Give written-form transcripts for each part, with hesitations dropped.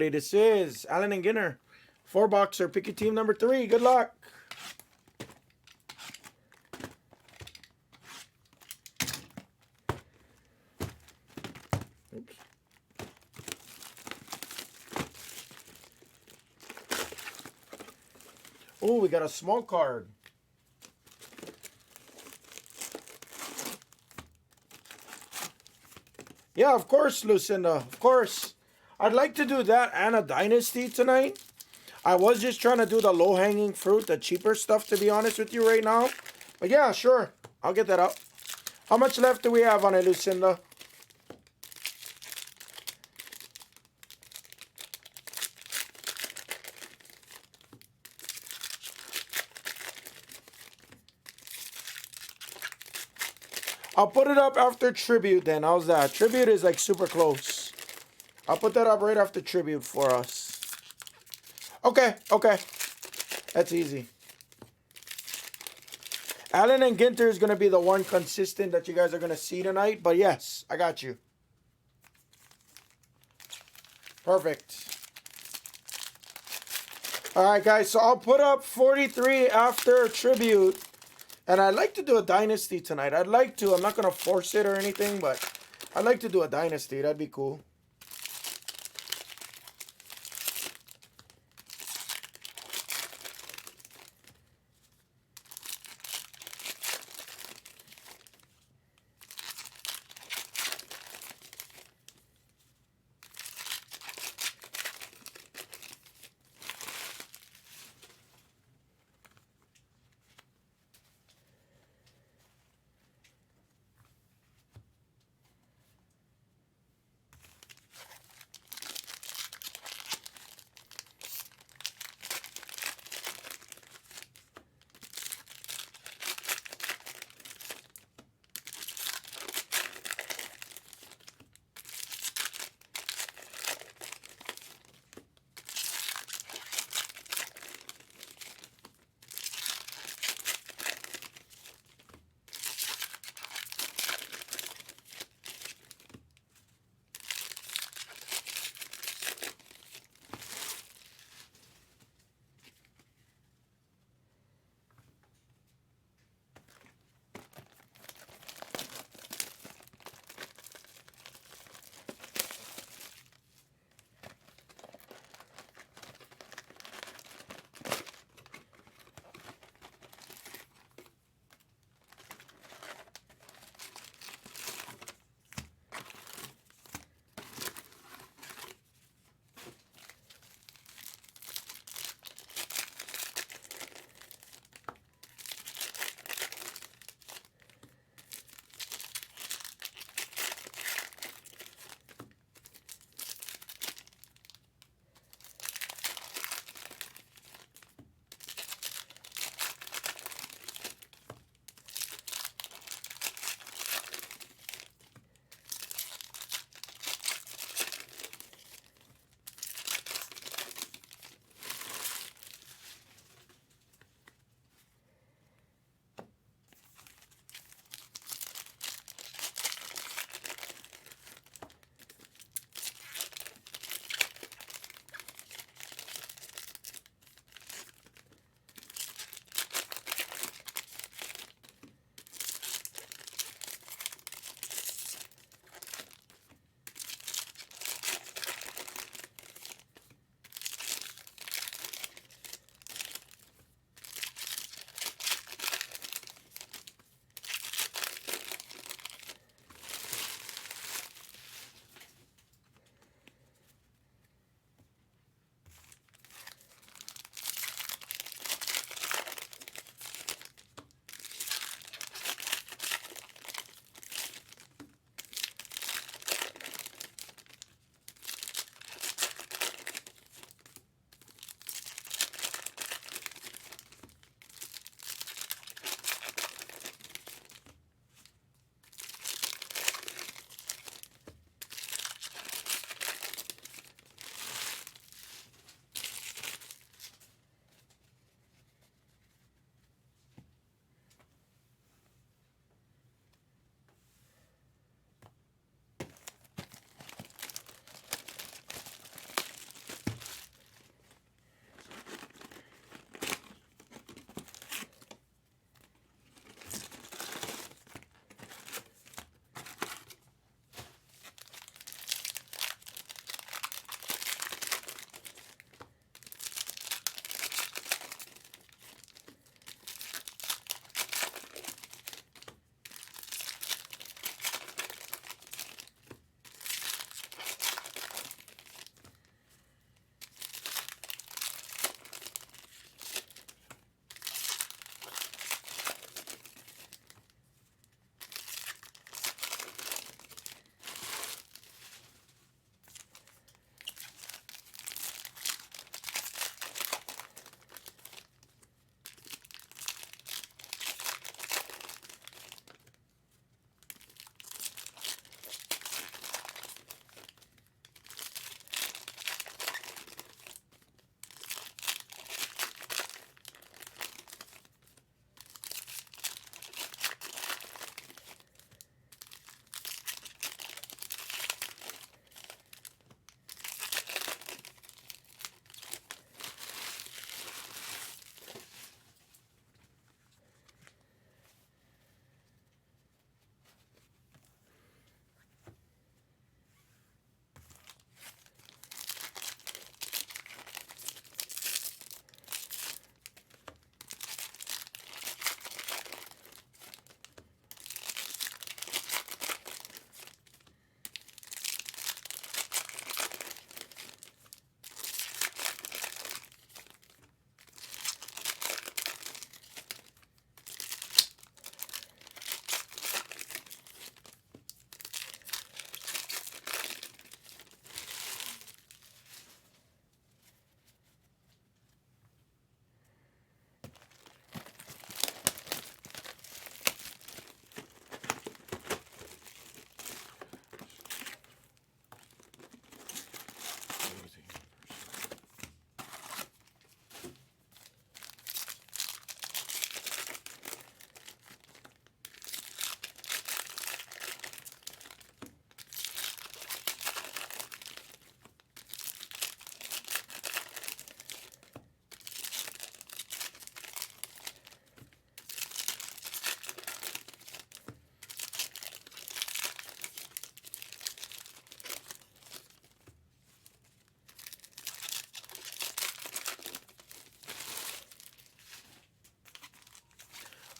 This is Allen and Ginter. 4-boxer. Pick your team number 3. Good luck. Oops. Oh, we got a small card. Yeah, of course, Lucinda. Of course. I'd like to do that and a Dynasty tonight. I was just trying to do the low-hanging fruit, the cheaper stuff, to be honest with you right now. But yeah, sure. I'll get that up. How much left do we have on it, Lucinda? I'll put it up after Tribute then. How's that? Tribute is like super close. I'll put that up right after Tribute for us. Okay, okay. That's easy. Allen and Ginter is going to be the one consistent that you guys are going to see tonight. But yes, I got you. Perfect. All right, guys. So I'll put up 43 after Tribute. And I'd like to do a Dynasty tonight. I'd like to. I'm not going to force it or anything, but I'd like to do a Dynasty. That'd be cool.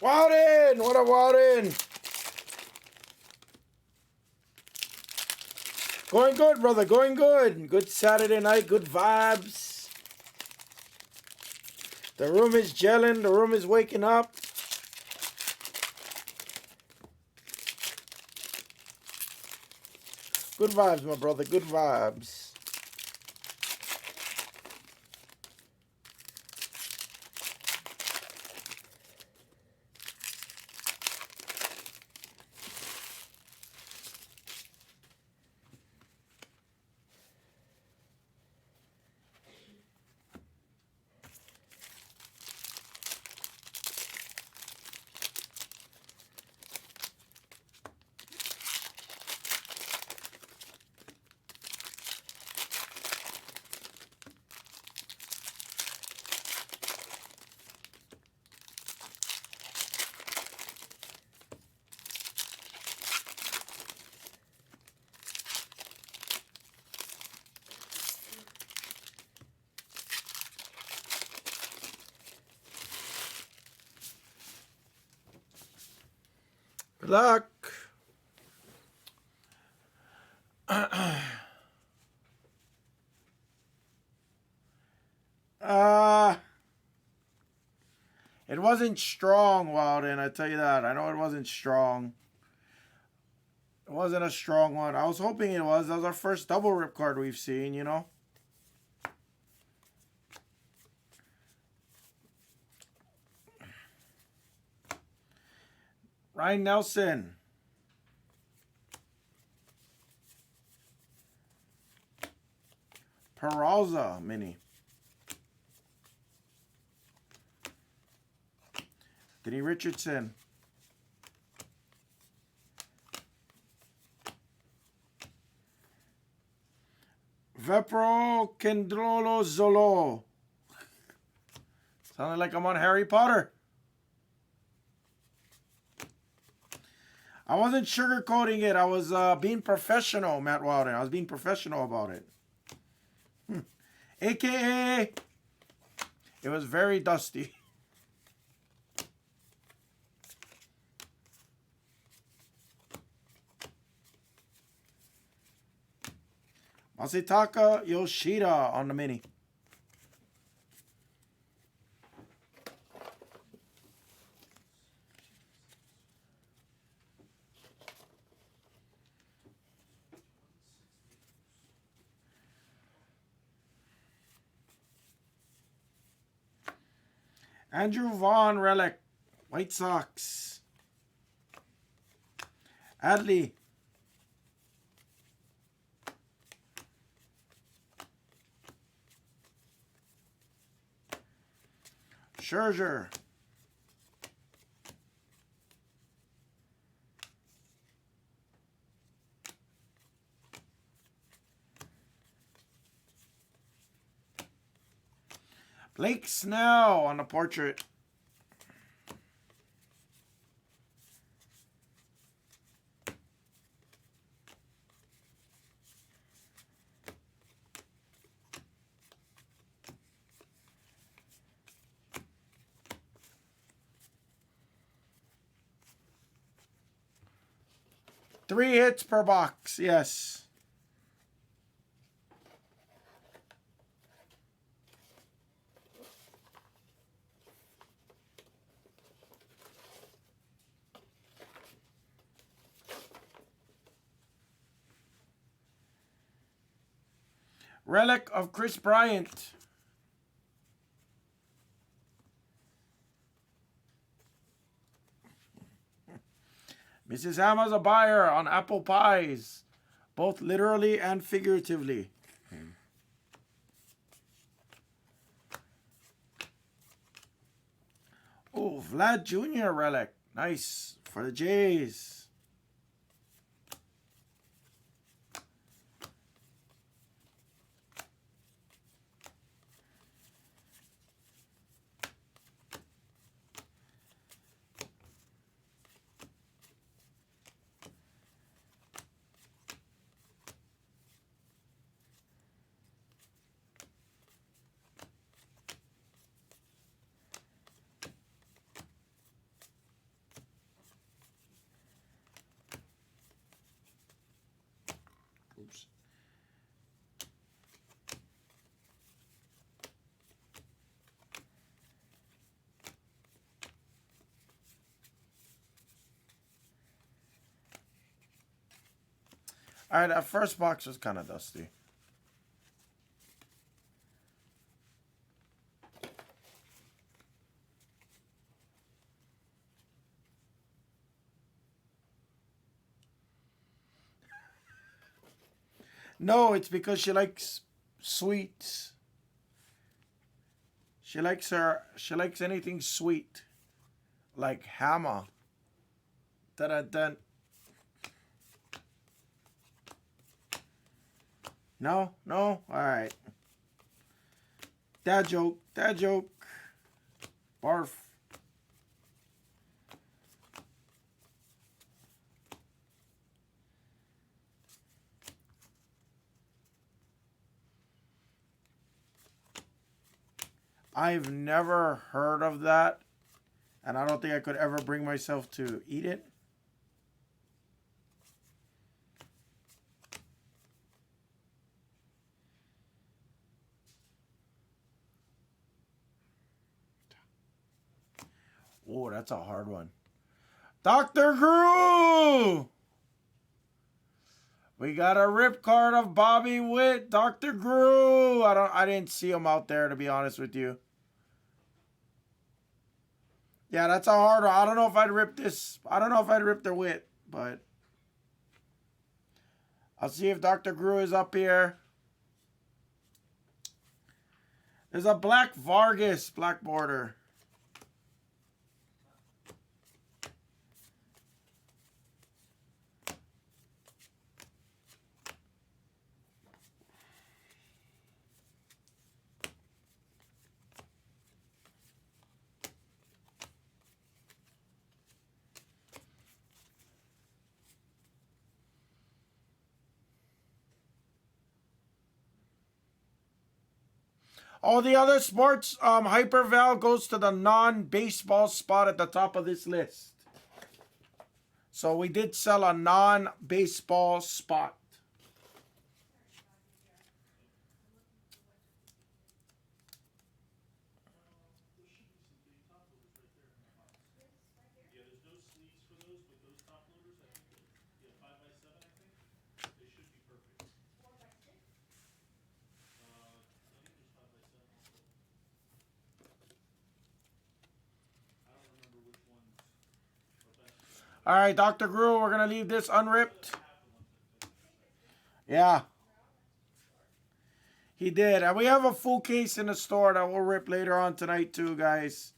Walden! What a Walden! Going good, brother. Going good. Good Saturday night. Good vibes. The room is gelling. The room is waking up. Good vibes, my brother. Good vibes. Good luck. It wasn't strong, Walden. I tell you that. I know it wasn't strong. It wasn't a strong one. I was hoping it was. That was our first double rip card we've seen, you know. Ryan Nelson. Peraza mini. Denny Richardson. Vepro Kendrolo Zolo. Sounded like I'm on Harry Potter. I wasn't sugarcoating it. I was being professional, Matt Walden. I was being professional about it. AKA, it was very dusty. Masataka Yoshida on the mini. Andrew Vaughn relic. White Sox. Adley. Scherzer. Blake Snell on the portrait. Three hits per box, yes. Relic of Chris Bryant. Mrs. Hammer's a buyer on apple pies, both literally and figuratively. Oh, Vlad Jr. relic. Nice for the Jays. All right, that first box was kind of dusty. No, it's because she likes sweets. She likes anything sweet. Like hammer. Dun dun dun. No, no? Alright. Dad joke. Dad joke. Barf. I've never heard of that. And I don't think I could ever bring myself to eat it. Oh, that's a hard one. Dr. Gru! We got a rip card of Bobby Witt, Dr. Gru. I didn't see him out there, to be honest with you. Yeah, that's a hard one. I don't know if I'd rip this. I don't know if I'd rip the Witt, but I'll see if Dr. Gru is up here. There's a black Vargas, black border. All the other sports, Hyperval goes to the non-baseball spot at the top of this list. So we did sell a non-baseball spot. All right, Dr. Gru, we're going to leave this unripped. Yeah. He did. And we have a full case in the store that we'll rip later on tonight too, guys.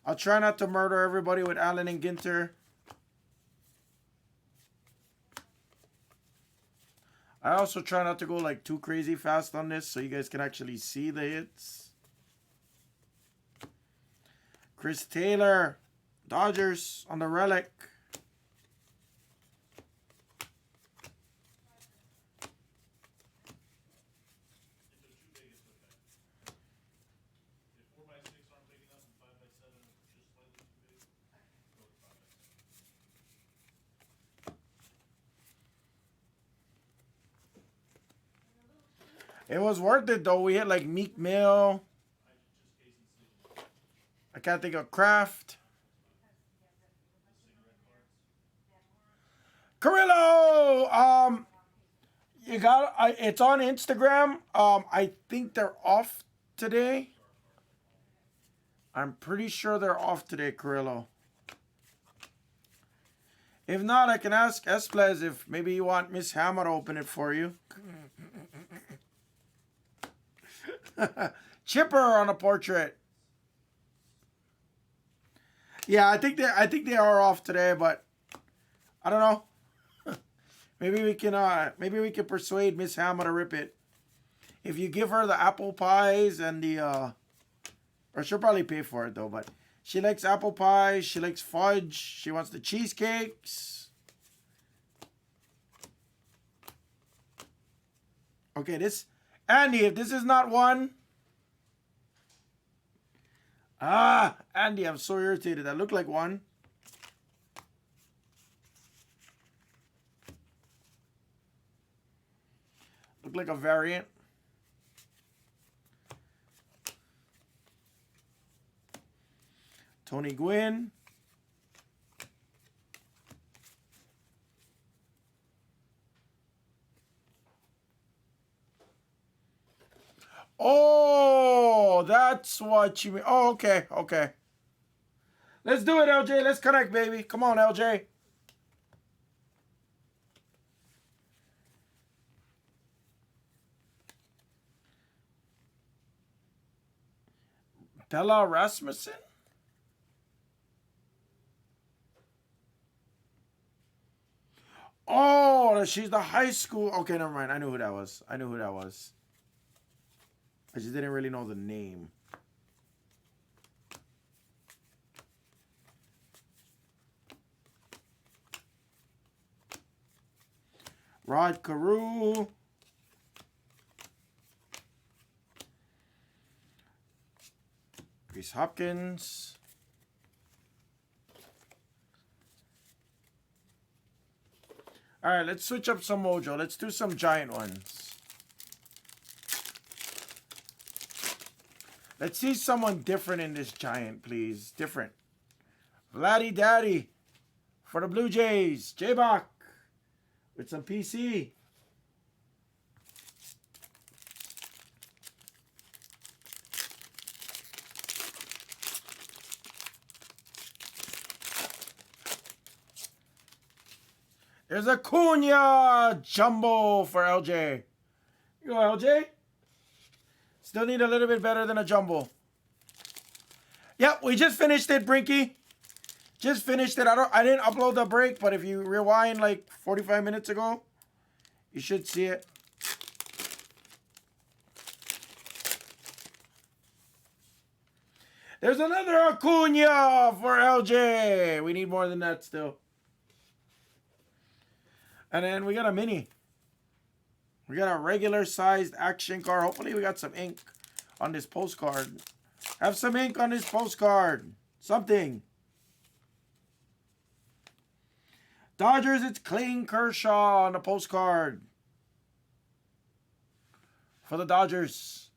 I'll try not to murder everybody with Allen and Ginter. I also try not to go like too crazy fast on this so you guys can actually see the hits. Chris Taylor, Dodgers on the relic. It was worth it though. We hit like Meek Mill. I can't think of Kraft. Carrillo! You got it's on Instagram. I think they're off today. I'm pretty sure they're off today, Carrillo. If not, I can ask Esplez if maybe you want Miss Hammer to open it for you. Chipper on a portrait. Yeah, I think they are off today, but I don't know. maybe we can persuade Miss Hammer to rip it. If you give her the apple pies and the or she'll probably pay for it though, but she likes apple pies, she likes fudge, she wants the cheesecakes. Okay, Andy, if this is not one. Andy, I'm so irritated. That looked like one. Looked like a variant. Tony Gwynn. Oh, that's what you mean. Oh, okay, okay. Let's do it, LJ. Let's connect, baby. Come on, LJ. Bella Rasmussen? Oh, she's the high school. Okay, never mind. I knew who that was. I knew who that was. I just didn't really know the name. Rod Carew. Reese Hopkins. All right, let's switch up some mojo. Let's do some giant ones. Let's see someone different in this giant, please. Different. Vladdy Daddy for the Blue Jays. J-Bach with some PC. There's a Cunha Jumbo for LJ. You go, LJ. Still need a little bit better than a jumbo. Yep, we just finished it, Brinky. Just finished it. I didn't upload the break, but if you rewind like 45 minutes ago, you should see it. There's another Acuna for LJ. We need more than that still. And then we got a mini. We got a regular sized action card. Hopefully we got some ink on this postcard. Have some ink on this postcard. Something. Dodgers, it's Clayton Kershaw on the postcard. For the Dodgers.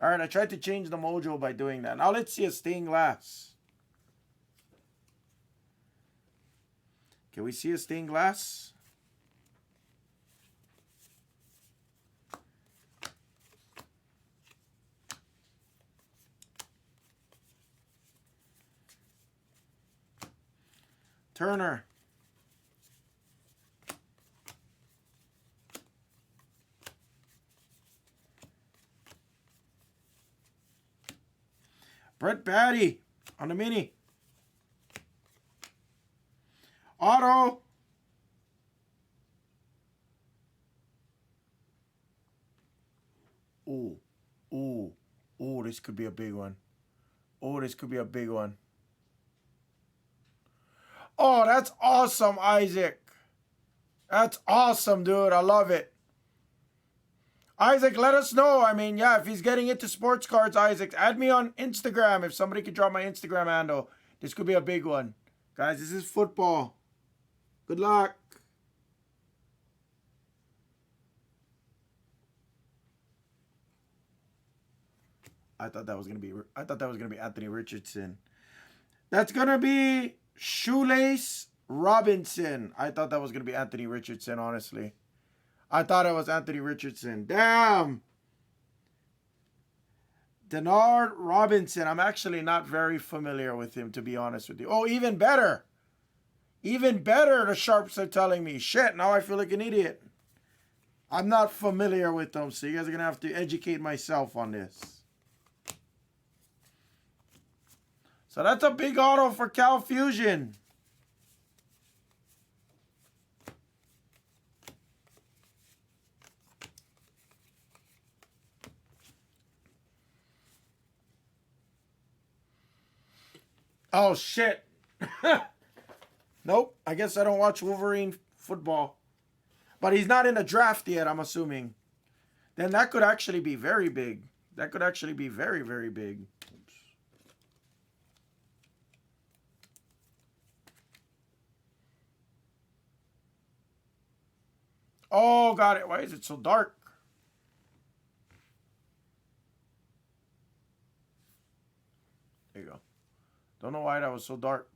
Alright, I tried to change the mojo by doing that. Now let's see a stained glass. Can we see a stained glass? Turner. Brett Batty on the mini. Auto. Ooh. Ooh. Ooh, this could be a big one. Oh, this could be a big one. Oh, that's awesome, Isaac. That's awesome, dude. I love it. Isaac, let us know. I mean, yeah, if he's getting into sports cards, Isaac, add me on Instagram. If somebody could draw my Instagram handle, this could be a big one. Guys, this is football. Good luck. I thought that was gonna be Anthony Richardson. That's gonna be Shoelace Robinson. I thought that was gonna be Anthony Richardson, honestly. I thought it was Anthony Richardson. Damn. Denard Robinson. I'm actually not very familiar with him, to be honest with you. Oh, even better. Even better, the Sharps are telling me. Shit, now I feel like an idiot. I'm not familiar with them, so you guys are going to have to educate myself on this. So that's a big auto for Cal Fusion. Oh, shit. Nope. I guess I don't watch Wolverine football. But he's not in the draft yet, I'm assuming. Then that could actually be very big. That could actually be very, very big. Oops. Oh, got it. Why is it so dark? There you go. Don't know why that was so dark.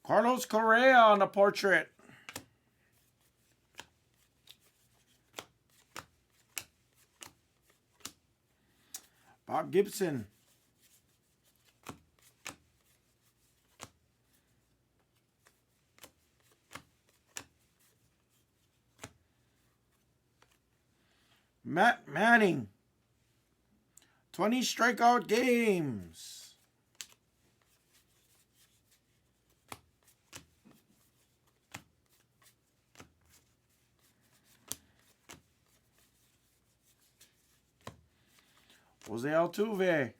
Carlos Correa on the portrait. Bob Gibson. Matt Manning. 20 strikeout games. Jose Altuve.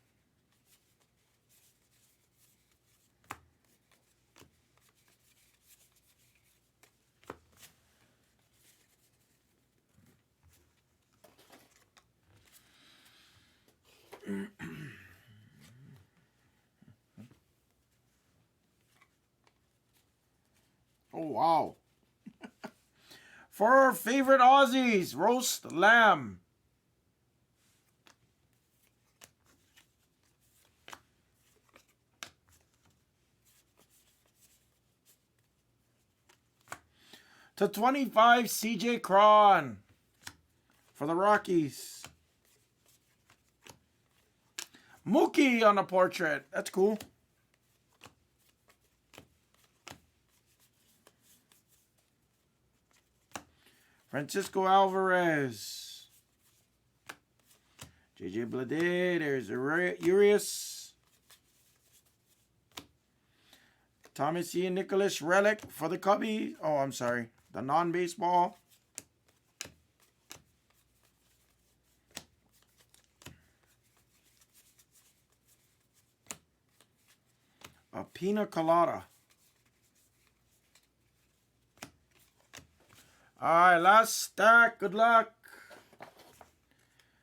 Oh, wow. For our favorite Aussies, roast lamb. To 25, CJ Cron for the Rockies. Mookie on the portrait. That's cool. Francisco Alvarez. JJ Bleday. There's Urias. Thomas Ian Nicholas relic for the Cubbies. Oh, I'm sorry. The non-baseball. A pina colada. All right, last stack. Good luck.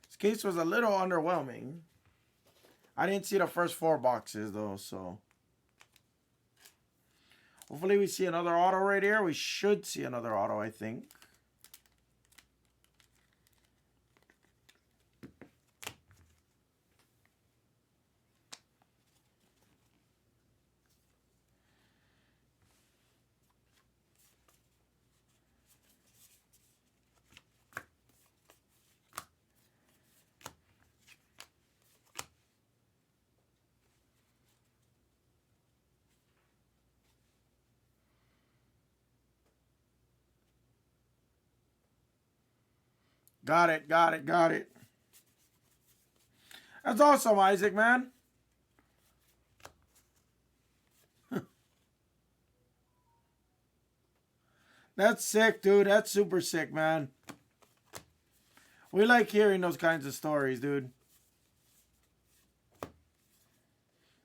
This case was a little underwhelming. I didn't see the first 4 boxes, though, so. Hopefully we see another auto right here. We should see another auto, I think. Got it, got it, got it. That's awesome, Isaac, man. That's sick, dude. That's super sick, man. We like hearing those kinds of stories, dude.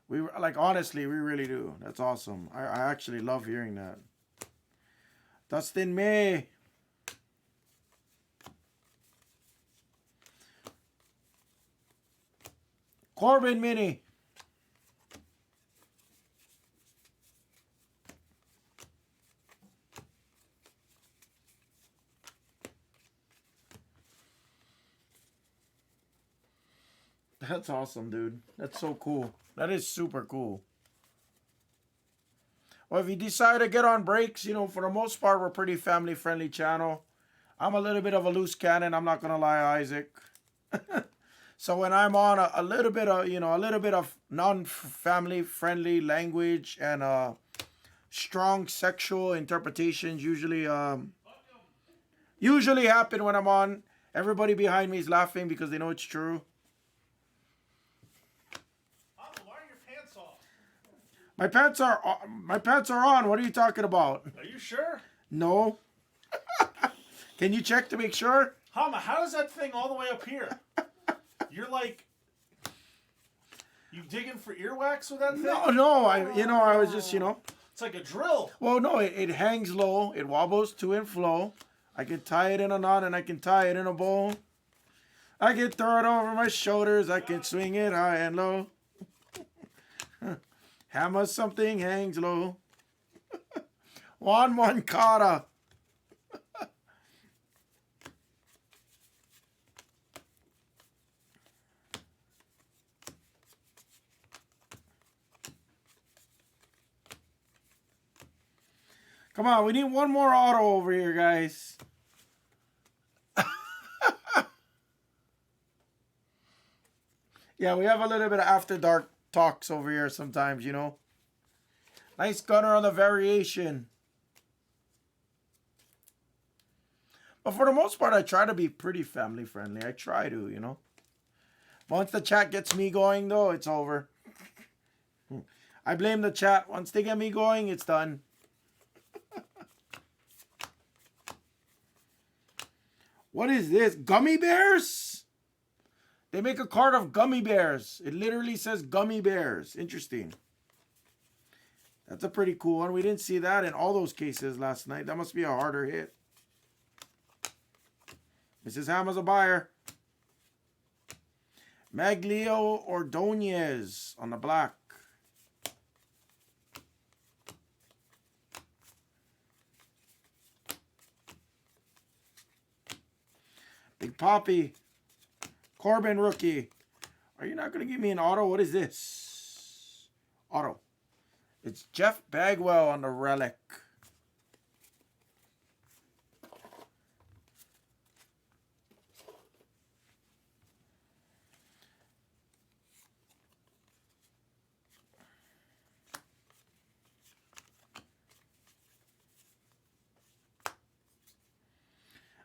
We like, honestly, we really do. That's awesome. I actually love hearing that. Dustin May. Corbin Mini. That's awesome, dude. That's so cool. That is super cool. Well, if you decide to get on breaks, you know, for the most part, we're a pretty family-friendly channel. I'm a little bit of a loose cannon. I'm not going to lie, Isaac. So when I'm on a little bit of, you know, a little bit of non-family friendly language and strong sexual interpretations usually happen when I'm on. Everybody behind me is laughing because they know it's true. Why are your pants off? My pants are on. What are you talking about? Are you sure? No. Can you check to make sure? How does that thing all the way up here? You're like, you digging for earwax with that thing? No. I was just, you know. It's like a drill. Well, no, it hangs low. It wobbles to and fro. I can tie it in a knot and I can tie it in a bow. I can throw it over my shoulders. I can swing it high and low. Hammer something hangs low. Juan Moncada. Come on, we need one more auto over here, guys. Yeah, we have a little bit of after dark talks over here sometimes, you know. Nice gunner on the variation. But for the most part, I try to be pretty family friendly. I try to, you know. Once the chat gets me going, though, it's over. I blame the chat. Once they get me going, it's done. What is this? Gummy bears? They make a card of gummy bears. It literally says gummy bears. Interesting. That's a pretty cool one. We didn't see that in all those cases last night. That must be a harder hit. Mrs. Ham is a buyer. Maglio Ordonez on the black. Big Poppy. Corbin rookie. Are you not going to give me an auto? What is this? Auto. It's Jeff Bagwell on the relic.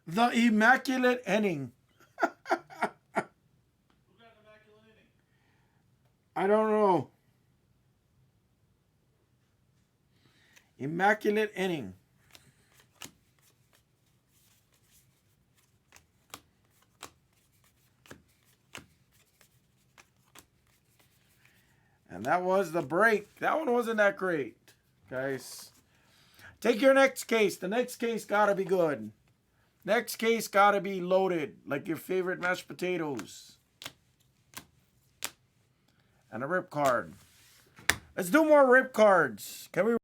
The Immaculate Inning. I don't know. Immaculate Inning. And that was the break. That one wasn't that great, guys. Take your next case. The next case gotta be good. Next case gotta be loaded, like your favorite mashed potatoes. And a rip card. Let's do more rip cards. Can we?